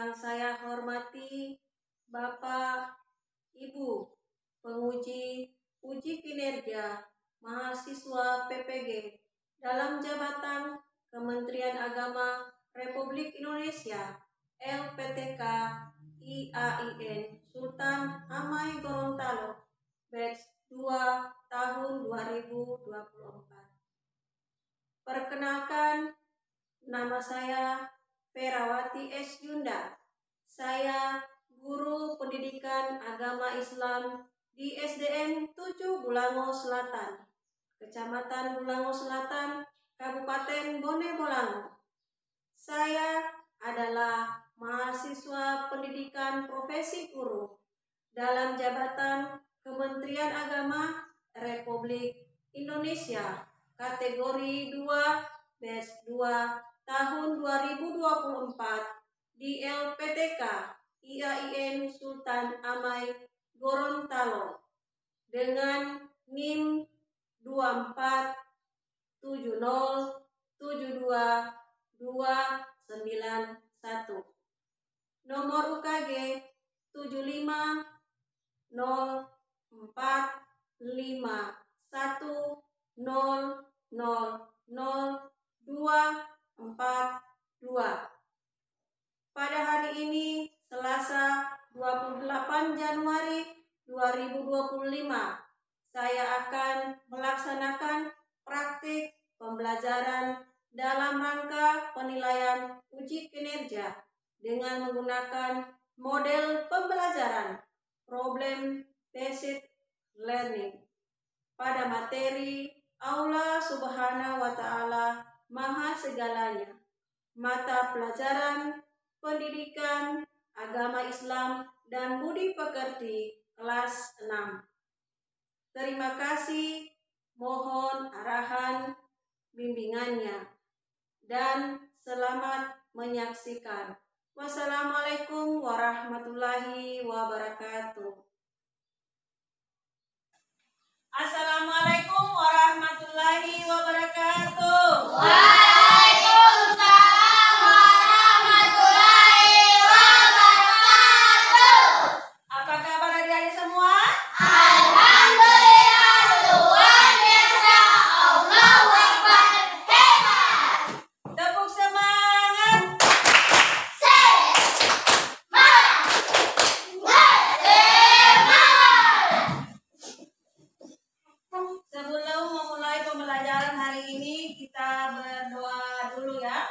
Yang saya hormati Bapak, Ibu, penguji uji kinerja mahasiswa PPG dalam jabatan Kementerian Agama Republik Indonesia LPTK IAIN Sultan Amai Gorontalo batch 2 tahun 2024. Perkenalkan, nama saya Perawati S. Yunda. Saya guru pendidikan agama Islam di SDN 7 Bulango Selatan, Kecamatan Bulango Selatan, Kabupaten Bone Bolango. Saya adalah mahasiswa pendidikan profesi guru dalam jabatan Kementerian Agama Republik Indonesia kategori 2 batch 2 tahun 2024 di LPTK IAIN Sultan Amai Gorontalo dengan NIM 247072291, nomor UKG 750451000242. Pada hari ini, Selasa 28 Januari 2025, saya akan melaksanakan praktik pembelajaran dalam rangka penilaian uji kinerja dengan menggunakan model pembelajaran Problem Based Learning pada materi Allah Subhanahu wa Ta'ala Maha Segalanya, mata pelajaran Pendidikan Agama Islam dan Budi Pekerti kelas 6. Terima kasih, mohon arahan bimbingannya dan selamat menyaksikan. Wassalamualaikum warahmatullahi wabarakatuh. Assalamualaikum warahmatullahi wabarakatuh. Waalaikumsalam warahmatullahi wabarakatuh. Apa kabar adik-adik semua? Alhamdulillah, luar biasa. Allahu Akbar, hebat. Tepuk semangat. Sebelum memulai pembelajaran hari ini, kita berdoa dulu ya.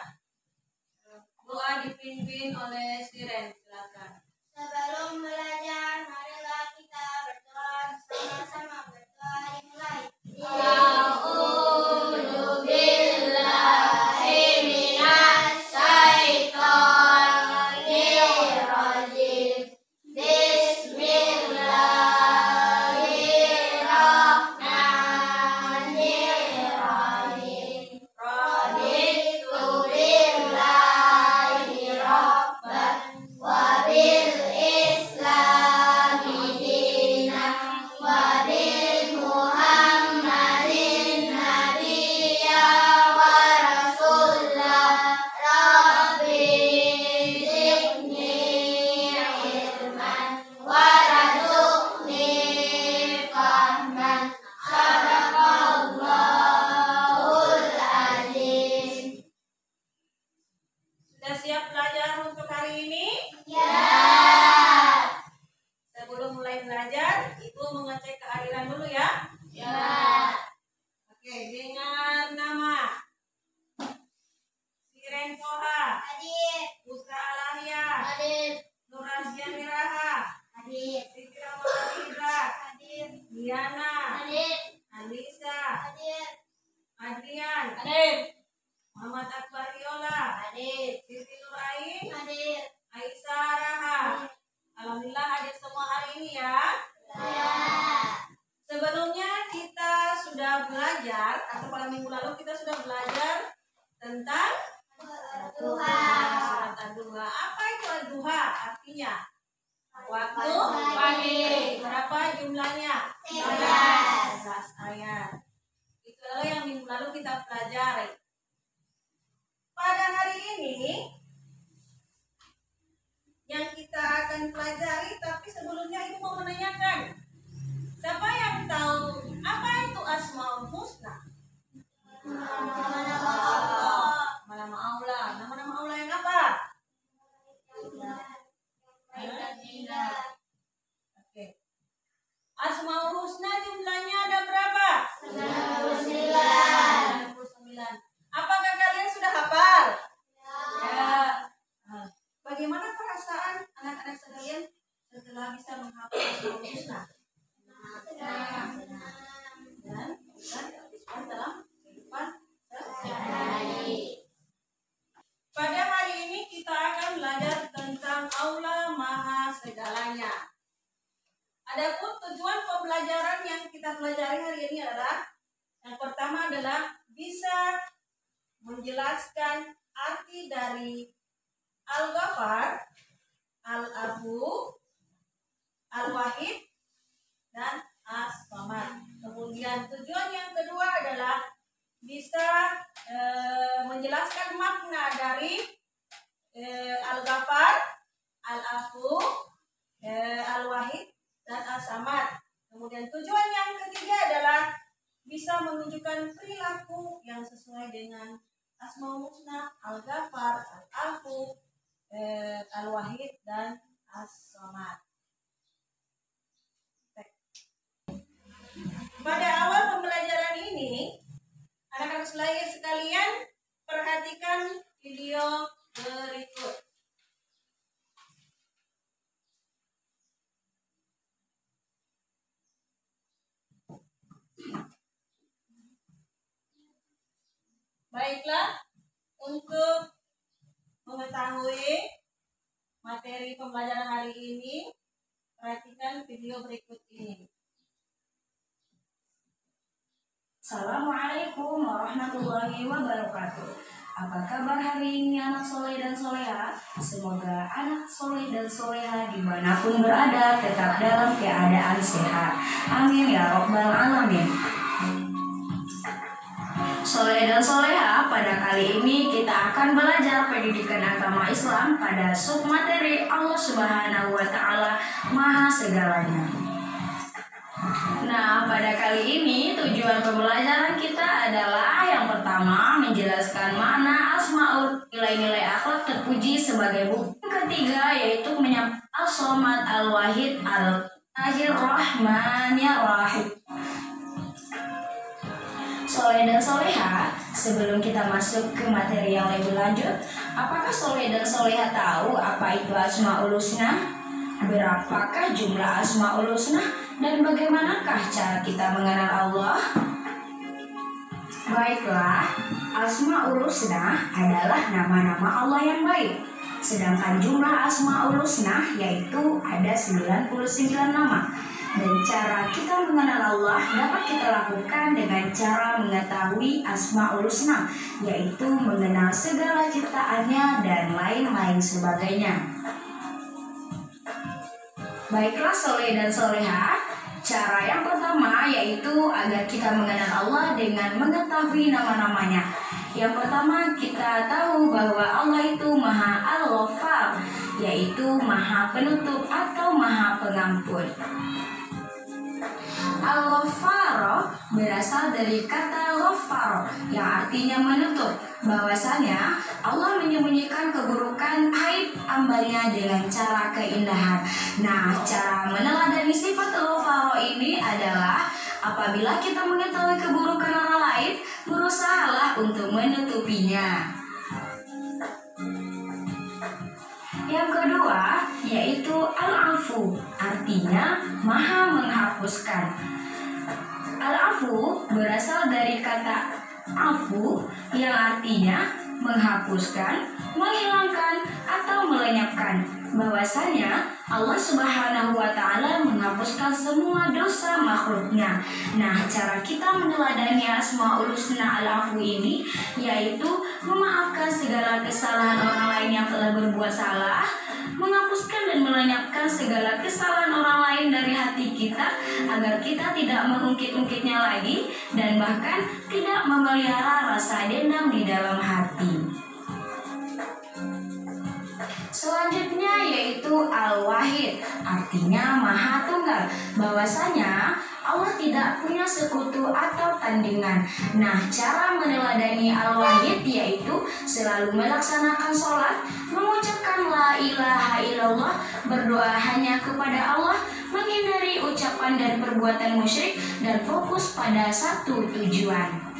Doa dipimpin oleh Siren, silakan. Sebelum belajar, marilah kita berdoa bersama-sama. Berdoa dimulai. A'udzu billahi minasy syaithanir rajim. Bismillahirrahmanirrahim. Raditu billahi rabban wa bil islami dinan wa bi Muhammadin nabiyya wa rasulah. Rabbi zidni ilman warzuqni fahman. Sadaqallahul azim. Sudah siap belajar untuk hari ini? Ya. Sebelum mulai belajar, Ibu mengecek kehadiran dulu ya. Ya. Oke, dengan nama Siren Soha, Hadir. Putra Alahya, Hadir. Nurasya Miraha, Hadir. Siti Ramadhira, Hadir. Diana, Hadir. Anissa, Hadir. Adrian, Hadir. Muhammad Akbar Yola, Hadir. Siti Nurain, Hadir. Aisyah Raha. Alhamdulillah hadir semua hari ini ya. Ya. Sebelumnya kita sudah belajar, atau pada minggu lalu kita sudah belajar tentang Tuhan. surat Ad-Duha. Apa itu Ad-Duha? Artinya waktu Pagi. Berapa jumlahnya? 11 ayat. Itu adalah yang minggu lalu kita pelajari. Pada hari ini yang kita akan pelajari, tapi sebelumnya Ibu mau menanyakan, siapa yang tahu apa itu Asmaul Husna? Nama Allah. Nama-nama Allah yang apa? Oke. Asmaul Husna jumlahnya ada berapa? 99. Apakah kalian sudah hafal? Ya. Nah, bagaimana perasaan anak-anak sekalian setelah bisa menghafal Asmaul Husna? Dan bisa dalam kehidupan sehari-hari. Pada hari ini kita akan belajar tentang Allah Maha Segalanya. Adapun tujuan pembelajaran yang kita pelajari hari ini adalah yang pertama adalah bisa menjelaskan arti dari Al-Ghaffar, Al-Afu, Al-Wahid, dan As-Samad. Kemudian tujuan yang kedua adalah bisa menjelaskan makna dari Al-Ghaffar, Al-Afu, Al-Wahid, dan As-Samad. Kemudian tujuan yang ketiga adalah bisa menunjukkan perilaku yang sesuai dengan Asmaul Husna, Al-Ghaffar, Al-Afu, Al-Wahid, dan As-Samad. Pada awal pembelajaran ini, anak-anak sekalian perhatikan video berikut. Baiklah, untuk mengetahui materi pembelajaran hari ini, perhatikan video berikut ini. Assalamualaikum warahmatullahi wabarakatuh. Apa kabar hari ini anak soleh dan soleha? Semoga anak soleh dan soleha dimanapun berada tetap dalam keadaan sehat. Amin ya robbal alamin. Soleh dan soleha, pada kali ini kita akan belajar pendidikan agama Islam pada submateri Allah Subhanahu wa Ta'ala Maha Segalanya. Nah, pada kali ini tujuan pembelajaran kita adalah yang pertama menjelaskan makna asmaul, nilai-nilai akhlak terpuji sebagai bukti. Ketiga yaitu menyampaikan As-Samad, Al-Wahid, Al-Rahmanir-Rahim. Soleh dan soleha, sebelum kita masuk ke materi yang lebih lanjut, apakah soleh dan soleha tahu apa itu Asmaul Husna? Berapakah jumlah Asmaul Husna? Dan bagaimanakah cara kita mengenal Allah? Baiklah, Asmaul Husna adalah nama-nama Allah yang baik. Sedangkan jumlah Asmaul Husna yaitu ada 99 nama. Dan cara kita mengenal Allah dapat kita lakukan dengan cara mengetahui Asmaul Husna, yaitu mengenal segala ciptaannya dan lain-lain sebagainya. Baiklah soleh dan soleha, cara yang pertama yaitu agar kita mengenal Allah dengan mengetahui nama-namanya. Yang pertama kita tahu bahwa Allah itu Maha Al-Ghaffar, yaitu Maha Penutup atau Maha Pengampun. Al-Ghaffar berasal dari kata Ghaffar yang artinya menutup. Bahwasanya Allah menyembunyikan keburukan aib hambanya dengan cara keindahan. Nah, cara meneladani sifat Al-Ghaffar ini adalah apabila kita mengetahui keburukan orang lain, berusahalah untuk menutupinya. Yang kedua yaitu Al-Afu, artinya Maha menghapuskan. Al-Afu berasal dari kata afu yang artinya menghapuskan, menghilangkan, atau melenyapkan. Bahwasanya Allah Subhanahu wa Ta'ala menghapuskan semua dosa makhluknya. Nah, cara kita meneladani Asmaul Husna Al-Afu ini yaitu memaafkan segala kesalahan orang lain yang telah berbuat salah, menghapuskan dan melenyapkan segala kesalahan orang lain dari hati kita agar kita tidak mengungkit-ungkitnya lagi dan bahkan tidak memelihara rasa dendam di dalam hati. Selanjutnya yaitu Al-Wahid, artinya Maha Tunggal. Bahwasanya Allah tidak punya sekutu atau tandingan. Nah, cara meneladani Al-Wahid yaitu selalu melaksanakan sholat, mengucapkan la ilaha illallah, berdoa hanya kepada Allah, menghindari ucapan dan perbuatan musyrik, dan fokus pada satu tujuan.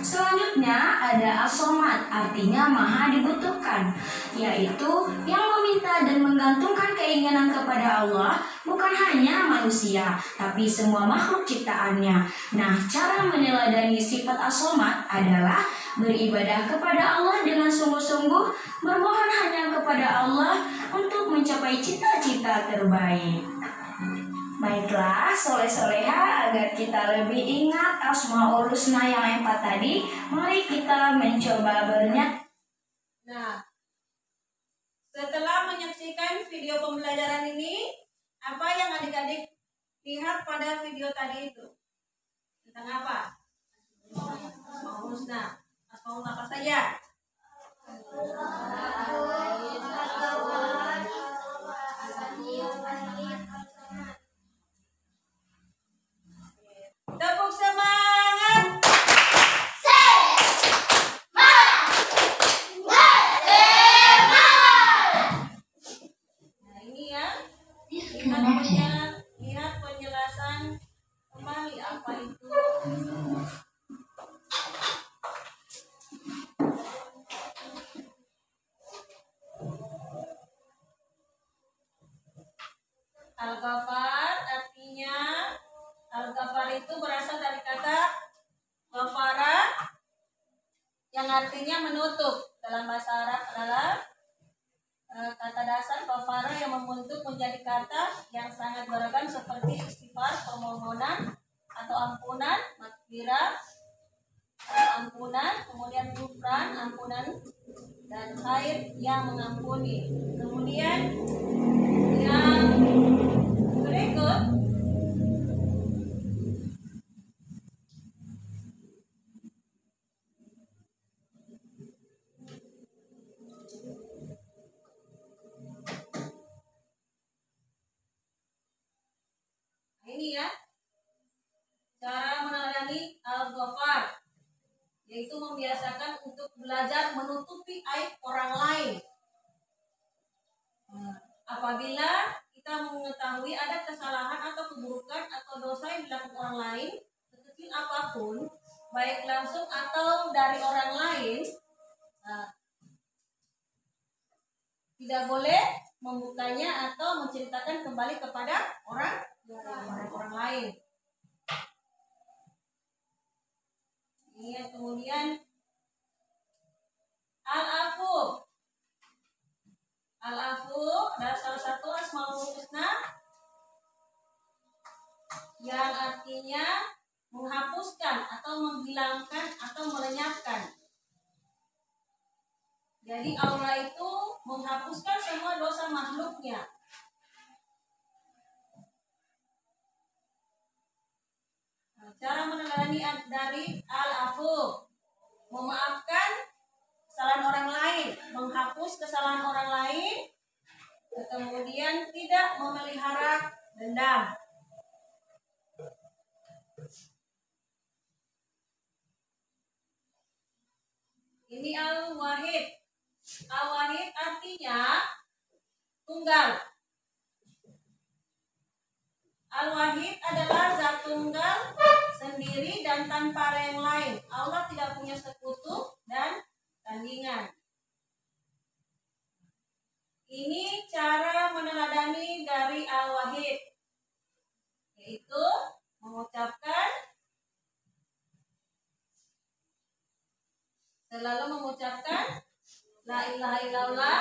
Selanjutnya ada As-Somad, artinya Maha dibutuhkan, yaitu yang meminta dan menggantungkan keinginan kepada Allah, bukan hanya manusia, tapi semua makhluk ciptaannya. Nah, cara meneladani sifat As-Somad adalah beribadah kepada Allah dengan sungguh-sungguh, bermohon hanya kepada Allah untuk mencapai cita-cita terbaik. Baiklah, soleh-soleha, agar kita lebih ingat Asmaul Husna yang 4 tadi, mari kita mencoba berniat. Nah, setelah menyaksikan video pembelajaran ini, apa yang adik-adik lihat pada video tadi itu? Tentang apa? Asmaul Husna. Asmaul apa saja? Tepuk semangat. Nah, ini ya. Lihat penjelasan kembali apa itu. Al-Ghafar artinya, Al-Ghafar itu berasal dari kata ghafara yang artinya menutup. Dalam bahasa Arab adalah kata dasar ghafara yang membentuk menjadi kata yang sangat beragam seperti istighfar, permohonan atau ampunan, maghfirah, ampunan, kemudian ghufran, ampunan, dan khair yang mengampuni. Kemudian yang berikut ini ya, cara meneladani Al-Ghafar, yaitu membiasakan untuk belajar menutupi aib orang lain. Apabila kita mengetahui ada kesalahan atau keburukan atau dosa yang dilakukan orang lain, sekecil apapun, baik langsung atau dari orang lain, tidak boleh membukanya atau menceritakan kembali kepada orang lain. Ini kemudian Al-Afu. Al-Afu adalah salah satu Asmaul Husna yang artinya menghapuskan atau menghilangkan atau melenyapkan. Jadi Allah itu menghapuskan semua dosa makhluknya. Cara meneladani dari Al-Afu, memaafkan kesalahan orang lain, menghapus kesalahan orang lain, kemudian tidak memelihara dendam. Ini Al-Wahid. Al-Wahid artinya tunggal. Al-Wahid adalah zat tunggal, sendiri dan tanpa yang lain. Allah tidak punya sekutu dan tandingan. Ini cara meneladani dari Al-Wahid, yaitu selalu mengucapkan la ilaha illallah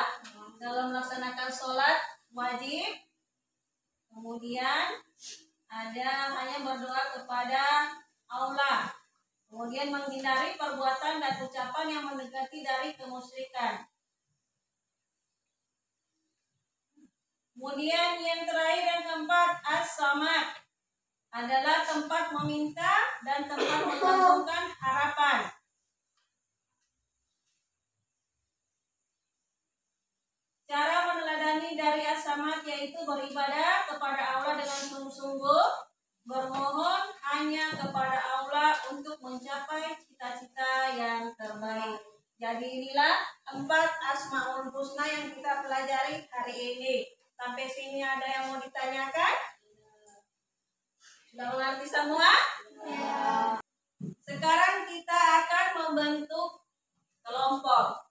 dalam melaksanakan sholat wajib. Kemudian hanya berdoa kepada Allah. Kemudian menghindari perbuatan dan ucapan yang mendekati dari kemusyrikan. Kemudian yang terakhir dan keempat, As-Samad adalah tempat meminta dan tempat menggantungkan harapan. Cara meneladani dari As-Samad yaitu beribadah kepada Allah dengan sungguh-sungguh, bermohon hanya kepada Allah untuk mencapai cita-cita yang terbaik. Jadi inilah 4 Asmaul Husna yang kita pelajari hari ini. Sampai sini ada yang mau ditanyakan? Sudah mengerti semua? Ya. Sekarang kita akan membentuk kelompok.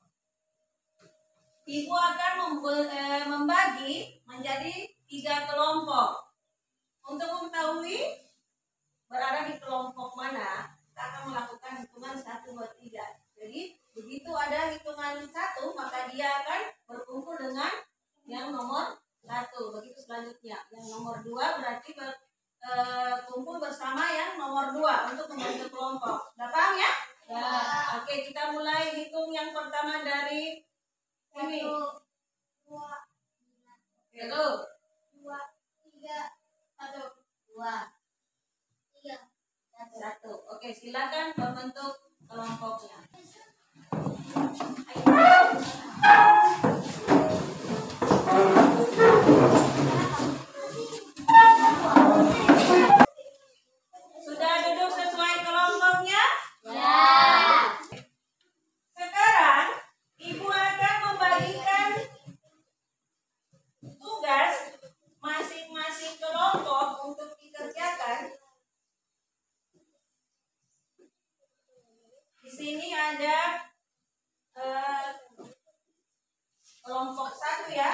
Ibu akan membagi menjadi 3 kelompok. Untuk mengetahui berada di kelompok mana, kita akan melakukan hitungan 1, 2, 3. Jadi begitu ada hitungan 1, maka dia akan berkumpul dengan yang nomor 1. Begitu selanjutnya. Yang nomor 2 berarti berkumpul bersama yang nomor 2 untuk membentuk kelompok. Sudah paham ya? Ya. Oke, kita mulai hitung yang pertama dari ini. 1, 2, 2, 3, 1, 2, 3, 1. Oke, silakan membentuk kelompoknya. Sudah duduk sesuai kelompoknya? Ya. Sekarang Ibu akan membagikan tugas masing-masing kelompok untuk dikerjakan. Di sini ada kelompok 1 ya.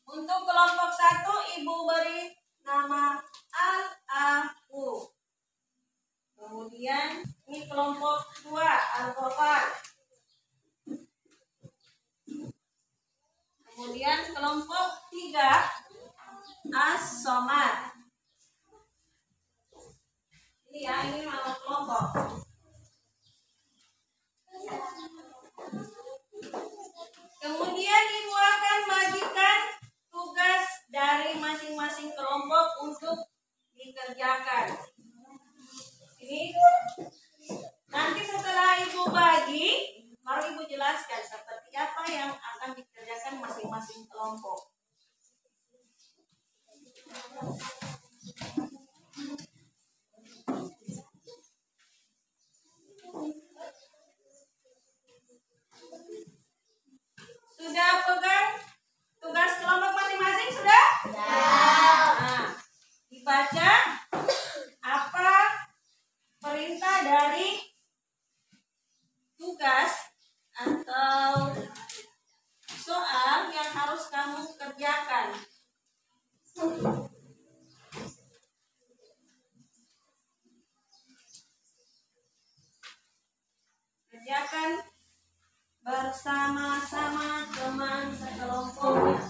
Untuk kelompok 1 Ibu beri nama Al-Afu. Kemudian ini kelompok 2 Al-Ghafar. Kemudian kelompok 3 As-Somad. Ini ya, ini nama kelompok. Kemudian Ibu akan bagikan tugas dari masing-masing kelompok untuk dikerjakan. Ini nanti setelah Ibu bagi, baru Ibu jelaskan seperti apa yang akan dikerjakan masing-masing kelompok. Sudah pegang tugas kelompok masing-masing? Sudah? Nah, dibaca apa perintah dari tugas atau soal yang harus kamu kerjakan. Kerjakan bersama-sama teman sekelompoknya.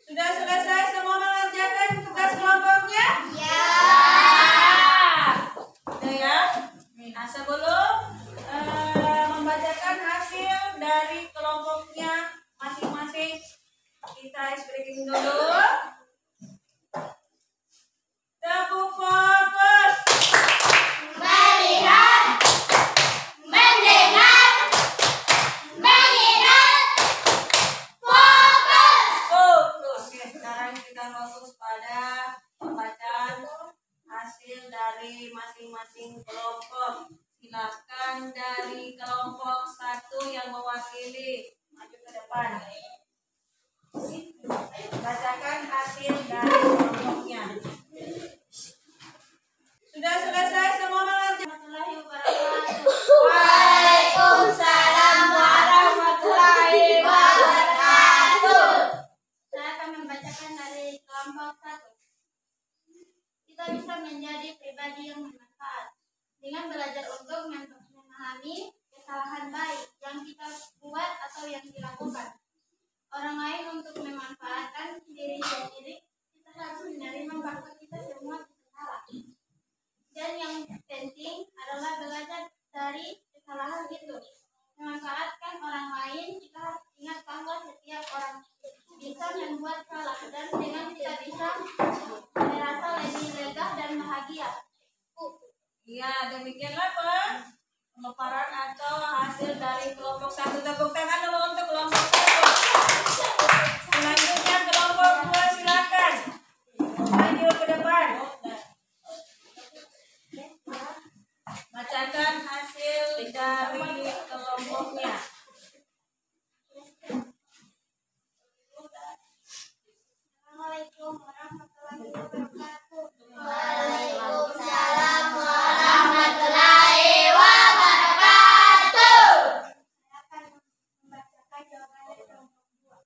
Sudah selesai semua mengerjakan tugas kelompoknya? Ya. Udah ya. Nah, sebelum membacakan hasil dari kelompoknya masing-masing, kita ice breaking dulu. Tepuk fokus. Melihat, mendengar, mengingat, fokus. Fokus. Oke, sekarang kita fokus pada pembacaan hasil dari masing-masing kelompok. Silakan dari kelompok 1 yang mewakili maju ke depan. Bacakan hasil dari kelompoknya. Sudah selesai semua mengerjakan? Waalaikumsalam. dengan belajar untuk memahami kesalahan baik yang kita buat atau yang dilakukan orang lain untuk memanfaatkan diri sendiri. Kita harus menerima bahwa kita semua salah. Dan yang penting adalah belajar dari kesalahan itu. Memanfaatkan orang lain, kita harus ingat bahwa setiap orang bisa membuat salah dan dengan kita bisa merasa lebih lega dan bahagia. Ya, demikianlah pemaparan atau hasil dari kelompok 1. Tepuk tangan dulu untuk kelompok 1. Selanjutnya kelompok 2, silakan maju ke depan. Bacakan hasil dari kelompoknya. Assalamualaikum warahmatullahi wabarakatuh. Waalaikumsalam warahmatullahi wabarakatuh. Saya akan membacakan jawaban dari kelompok 2.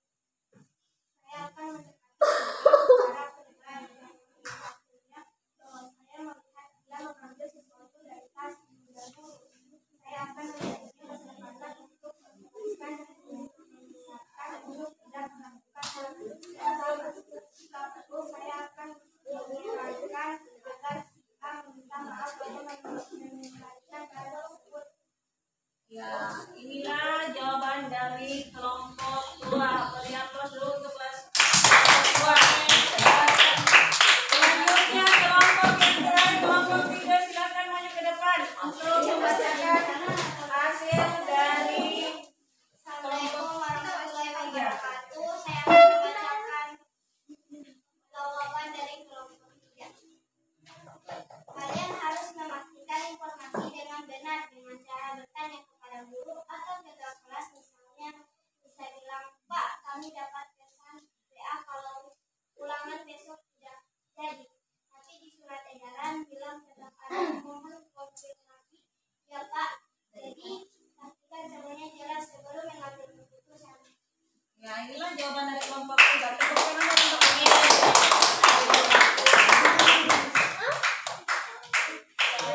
Saya akan mendekati cara penilaian waktunya bahwa saya melihat dia mengambil sesuatu dari tas saya akan menjadikan kesempatan untuk memutuskan dan menyiapkan untuk tidak melakukan hal lalu saya akan menyarankan agar si A meminta maaf pada mengembalikan barang tersebut. Ya, inilah jawaban dari kelompok 2. Beri aplaus dulu untuk kelas 2. Selanjutnya kelompok yang terakhir, kelompok 3, silakan maju ke depan untuk membacakan hasil dari Assalamualaikum warahmatullahi wabarakatuh. Saya akan membacakan jawaban dari kelompok 3. Kalian harus memastikan informasi dengan benar dengan cara bertanya kepada guru atau ketua kelas. Misalnya bisa bilang, Pak, kami dapat pesan WA kalau ulangan besok tidak jadi. Tapi di surat edaran bilang tetap ada, mohon konfirmasi ya Pak. Jadi pastikan semuanya jelas sebelum mengambil keputusan. Ya, inilah jawaban dari kelompok 3. Tepuk tangan untuk ini.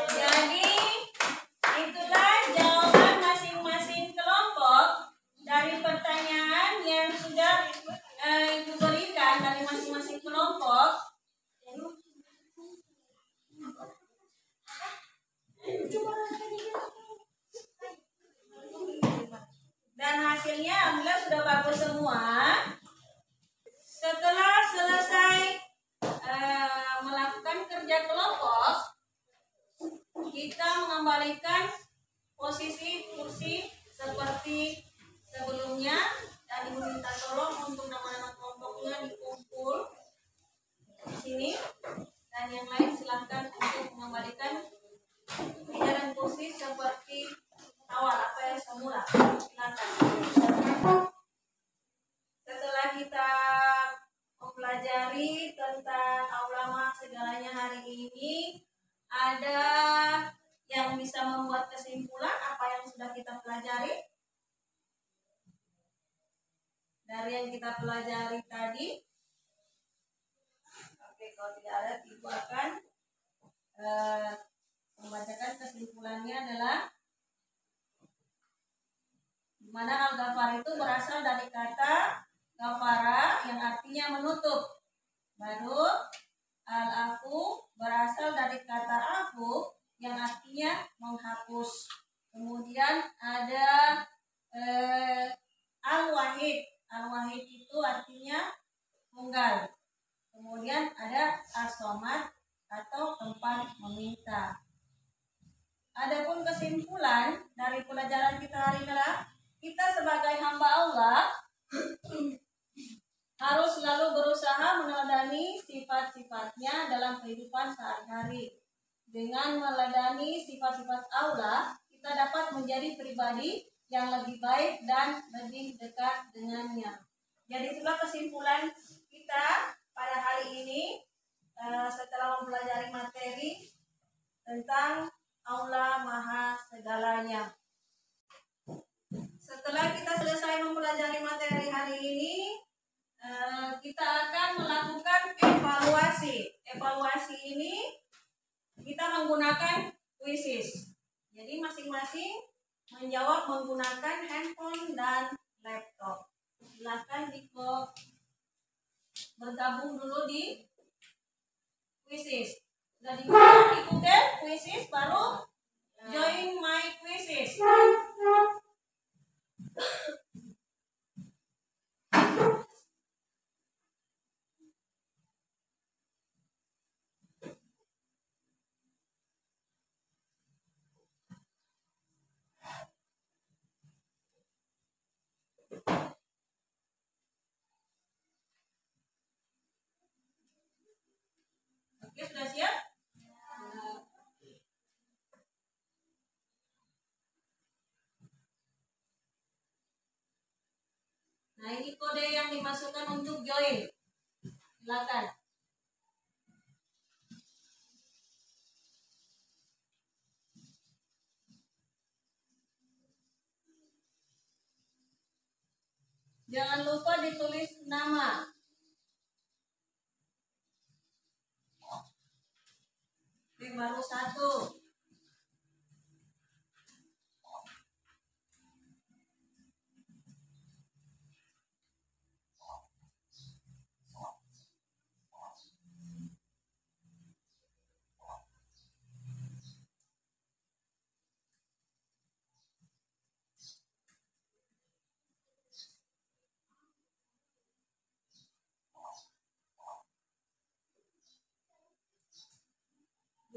Jadi, itulah jawaban masing-masing kelompok dari pertanyaan yang sudah Ibu berikan dari masing-masing kelompok. Dan hasilnya alhamdulillah sudah bagus semua. Setelah selesai melakukan kerja kelompok, kita mengembalikan posisi kursi seperti sebelumnya dan Ibu minta tolong untuk nama-nama kelompoknya dikumpul di sini dan yang lain silahkan untuk mengembalikan edaran kursi seperti awal atau yang semula. Silakan. Setelah kita mempelajari tentang aula segalanya hari ini, ada yang bisa membuat kesimpulan apa yang sudah kita pelajari dari yang kita pelajari tadi. Oke, kalau tidak ada, Ibu akan membacakan kesimpulannya adalah di mana al-ghafar itu berasal dari kata ghafara yang artinya menutup. Baru al-afu berasal dari kata afu yang artinya menghapus. Kemudian ada al-wahid. Al-wahid itu artinya tunggal. Kemudian ada as-somad atau tempat meminta. Adapun kesimpulan dari pelajaran kita hari ini adalah kita sebagai hamba Allah harus selalu berusaha meneladani sifat-sifatnya dalam kehidupan sehari-hari. Dengan meneladani sifat-sifat Allah, kita dapat menjadi pribadi yang lebih baik dan lebih dekat dengannya. Jadi itulah kesimpulan kita pada hari ini setelah mempelajari materi tentang Allah Maha Segalanya. Setelah kita selesai mempelajari materi hari ini, kita akan melakukan evaluasi. Evaluasi ini kita menggunakan quizzes. Jadi masing-masing menjawab menggunakan handphone dan laptop. Silakan Diko bergabung dulu di quizzes. Sudah dibuka di Google quizzes, baru join my quizzes. Oke, sudah siap? Nah, ini kode yang dimasukkan untuk join. Silakan. Jangan lupa ditulis nama. Oke, baru satu.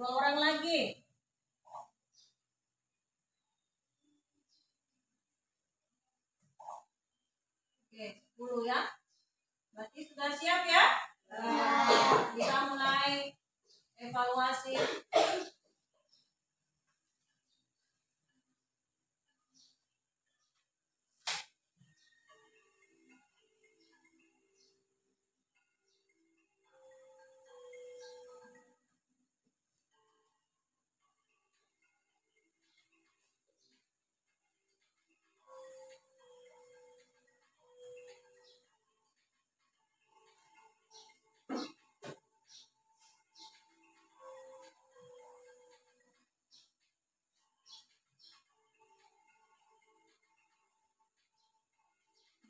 Dua orang lagi. Oke, 10 ya. Berarti sudah siap ya? Kita mulai evaluasi.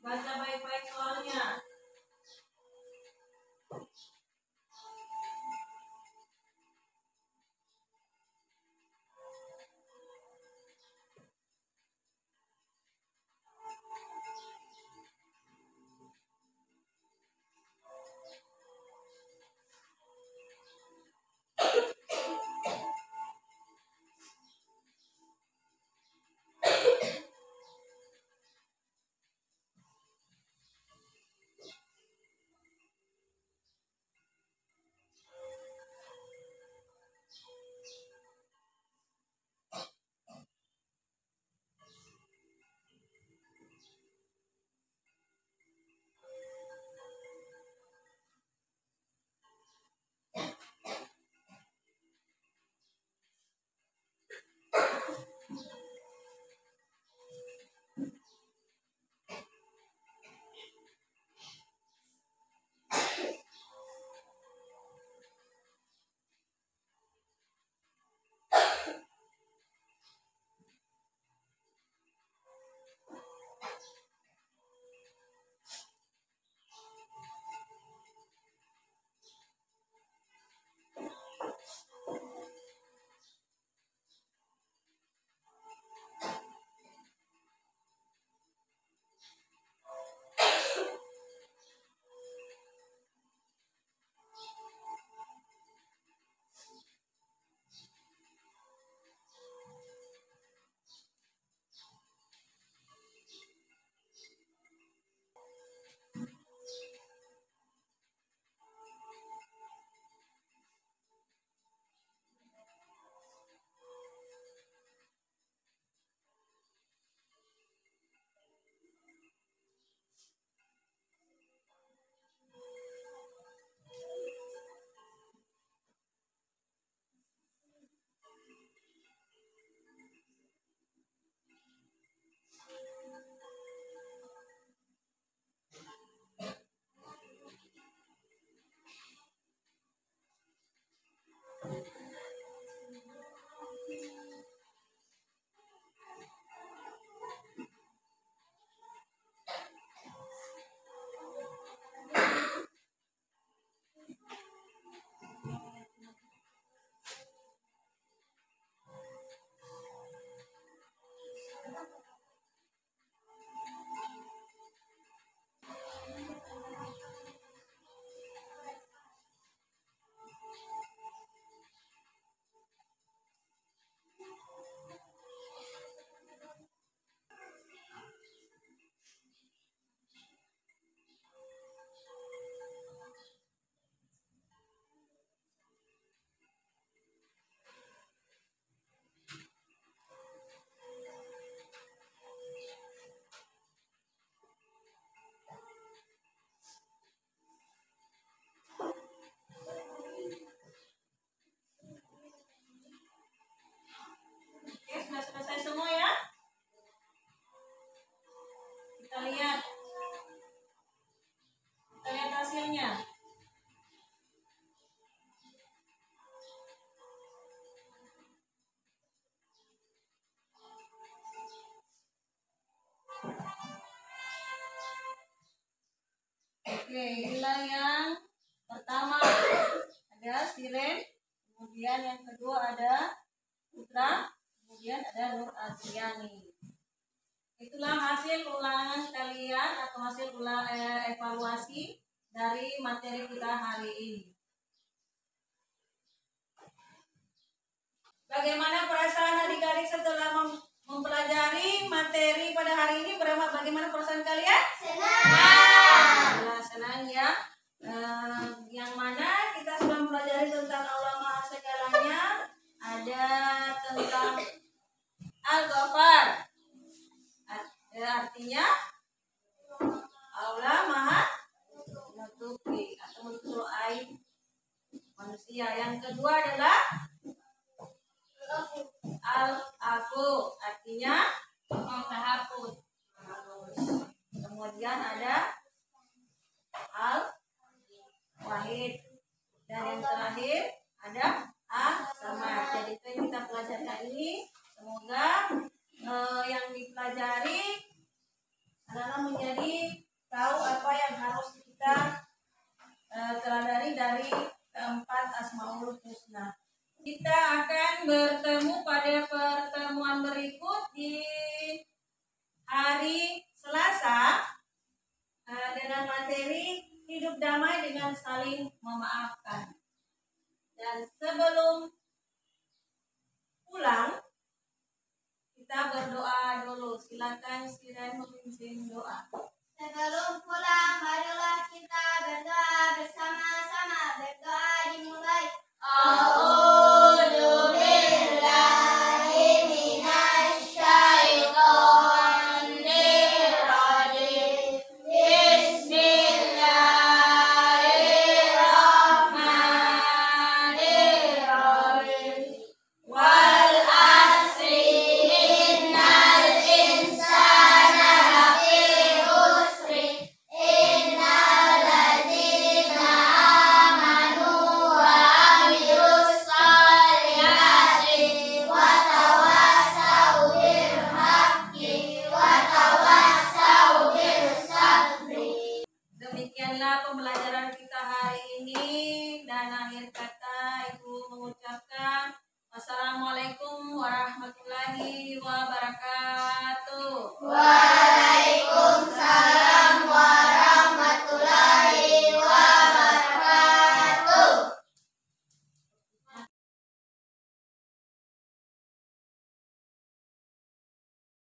Baca baik-baik soalnya. Kita lihat hasilnya. Oke, inilah yang pertama ada Siren, kemudian yang kedua ada Putra, kemudian ada Nur Adriani. Itulah hasil ulangan kalian atau hasil evaluasi dari materi kita hari ini. Bagaimana perasaan adik-adik setelah mempelajari materi pada hari ini? Bagaimana perasaan kalian? Senang ya. Yang mana kita sudah mempelajari tentang Allah Maha Segalanya, ada tentang Al-Ghafar, artinya Allah Maha menutupi atau menutup aib manusia. Yang kedua adalah Al-Afu, artinya menghapus. Kemudian ada Al-Wahid, dan yang terakhir ada As-Samad. Jadi itu yang kita pelajari ini. Semoga yang dipelajari adalah menjadi tahu apa yang harus kita teladani dari keempat Asmaul Husna. Kita akan bertemu pada pertemuan berikut di hari Selasa dengan materi hidup damai dengan saling memaafkan. Dan sebelum pulang, kita berdoa dulu. Silakan Siren memimpin doa.